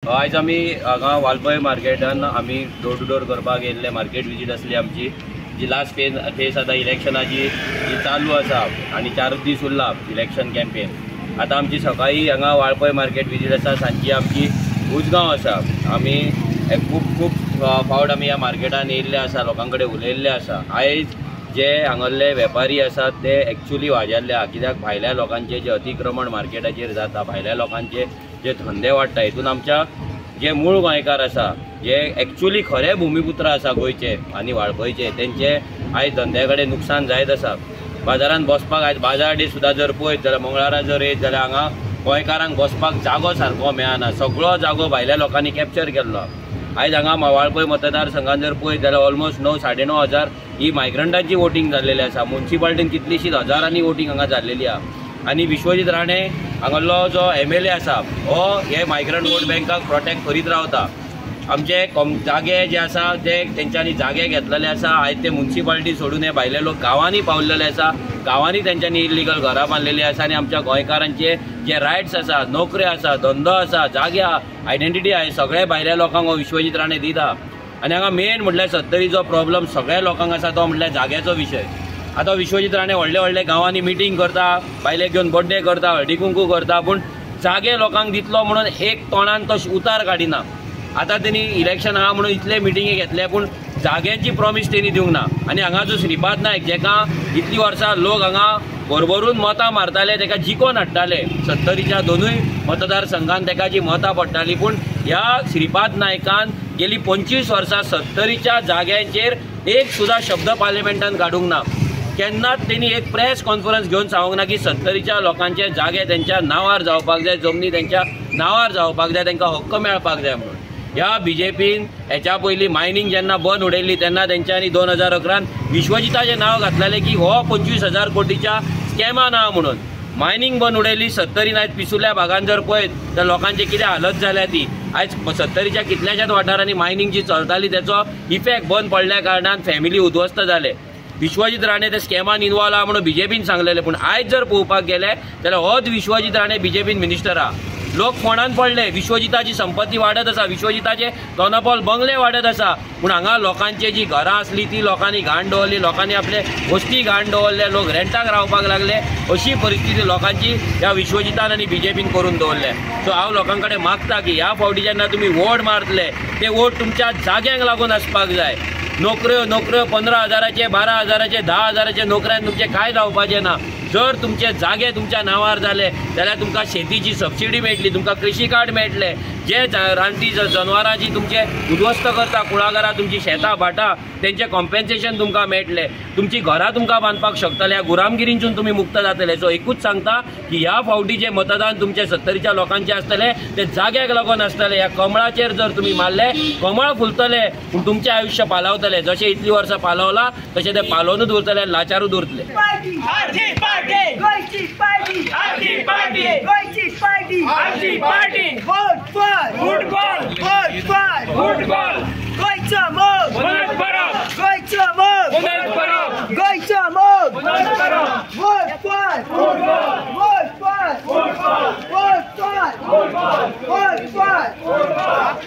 आज आमी हांगा वालपय मार्केटान आमी डोर टू डोर करपाक येयल्ले। मार्केट विजीट आसली आमची, जी लास्ट फेज आतां इलेक्शनाची जी चालू आसा आनी 4 दीस उरला इलेक्शन कॅम्पेन। आतां आमची सकाळी हांगा वाळपय मार्केट विजीट आसा, सांजची आमची उजगांव आसा। आमी खूब फावट आमी ह्या मार्केटान येयल्ले आसा, लोकां कडेन उलयल्ले आसा। आयज जे हांगल्ले वेपारी आसात ते एक्चुअली वाजेल्ले आहा, कित्याक भायल्या लोकांचे जे अतिक्रमण मार्केटाचेर जाता, भायल्या लोकांचे जे धंदे वाडटा, हितून आमच्या जे मूळ गोंयकार आसा, जे एक्चुअली खरे भुमिपुत्र आसा गोंयचे आनी वाळपयचे, तेंचे आयज धंद्या कडेन नुकसान जायत आसा। बाजारान बसपाक आयज बाजार डे सुद्दां जर पळयत जाल्यार मंगळारा जर येत जाल्यार हांगा गोंयकारांक बसपाक जागो सारको मेळना, सगळो जागो भायल्या लोकांनी कॅप्चर केल्लो। आयज हांगा वाळपय मतदारसंघात जर पळयत जाल्यार ऑलमोस्ट 9-9.5 हजार ही मायग्रंटांची वोटींग जाल्लेली आसा। म्युन्सिपाल्टीन कितलीशीच हजारांनी वोटींग हांगा जाल्लेली आहा। आनी विश्वजीत राणे हांगलो जो MLA आसा हो हे मायग्रंट वोट बँकाक प्रोटेक्ट करीत रावता। आमचे जागे जे आसा ते तेंच्यांनी जागे घेतलेले आसा। आयज ते म्युन्सिपाल्टी सोडून हे भायले लोक गांवांनी पावलेले आसा, गांवांनी तेंच्यांनी इल्लीगल घरां बांदलेली आसा। आनी आमच्या गोंयकारांचे जे रायट्स आसा, नोकऱ्यो आसा, धंदो आसा, जागे आयडेंटिटी आहे, सगळे भायल्या लोकांक हो विश्वजीत राणे दिता। आनी हांगा मेन म्हटल्यार 70रीचो प्रॉब्लम सगळ्या लोकांक आसा तो म्हटल्यार जाग्याचो विशय। आतां विश्वजीत राणे व्हडले गांवांनी मिटींग करता, बायलेक घेवन बर्थडे करता, हळदी कुंकू करता, पूण जागे लोकांक दितलो म्हणून एक तोंडान तो उतार काडिना। आतां तेणी इलेक्शन आहा म्हणून इतले मिटींगे घेतले, पूण जाग्याची प्रॉमिस तेणी दिवंक ना। आनी हांगा जो श्रीपाद नायक, जेका इतली वर्सां लोक हांगा भरभरून मतां मारताले, तेका जिखोवन हाडटाले, 70रीच्या दोनूय मतदारसंघान तेका जी मतां पडटाली, पूण ह्या श्रीपाद नायकान गेली 25 वर्सां 70रीच्या जाग्यांचेर एक सुद्दां शब्द पार्लिमेंटान काडूंक ना। केन्नाच तेणी एक प्रेस कॉन्फरन्स घेवन सांगूंक ना की 70रीच्या लोकांचे जागे तेंच्या नांवार जावपाक जाय, जमनी तेंच्या नांवार जावपाक जाय, तेंकां हक्क मेळपाक जाय म्हणून। ह्या BJPन हेच्या पयलीं मायनिंग जेन्ना बंद उडयल्ली तेन्ना तेंच्यांनी 2011 विश्वजिताचें नांव घातलेलें की हो 25,000 कोटीच्या स्कॅमान आहा म्हणून। मायनिंग बंद उडयल्ली 70रीन। आयज पिसुल्या भागान जर पळयत तर लोकांची कितें हालत जाल्या ती। आयज 70रीच्या कितल्याशाच वाठारांनी मायनिंग जी चलताली तेचो इफेक्ट बंद पडल्या कारणान फॅमिली उद्ध्वस्त जाले। विश्वजीत राणे ते स्कॅमान इन्वॉल्व आहा म्हणून BJPन सांगलेलें, पूण आयज जर पळोवपाक गेले जाल्यार होच विश्वजीत राणे BJPन मिनिस्टर आहा। लोक फोंडान पडले, विश्वजिताची संपत्ती वाडत आसा, विश्वजिताचे दोनापोल बंगले वाडत आसा, पूण हांगा लोकांची जी घरां आसली ती लोकांनी घाण दवरली, लोकांनी आपले वस्ती घाण दवरले, लोक रेंटाक रावपाक लागले। अशी परिस्थिती लोकांची ह्या विश्वजितान आनी BJPन करून दवरले। सो हांव लोकां कडेन मागता की ह्या फावटी जेन्ना तुमी वोट मारतले ते वोट तुमच्या जाग्यांक लागून आसपाक जाय। नोकऱ्यो 15,000चे, 12,000चे, 10,000चे नोकऱ्यान तुमचे कांय जावपाचें ना। जर तुमचे जागे तुमच्या नांवार जाले जाल्यार तुमकां शेतीची सबसिडी मेळटली, तुमकां कृषी कार्ड मेळटले। जे रानटी जनवरां जी तुमचे उद्ध्वस्त करता, कुळागरां तुमची शेतां भाटां, तेंचे कॉम्पेन्सेशन तुमकां मेळटले, तुमची घरां तुमकां बांदपाक शकतले, ह्या गुलामगिरींसून तुमी मुक्त जातले। सो एकूच सांगता की ह्या फावटी जे मतदान तुमचे 70रीच्या लोकांचे आसतले ते जाग्याक लागून आसतले। ह्या कमळाचेर जर तुमी मारले, कमळ फुलतले, पूण तुमचें आयुश्य पालवतले। जशें इतली वर्सां पालवला तशें ते पालोवनूच उरतले, लाचारूच उरतले। गोयची party vote for football, vote for football, गोयचो मोग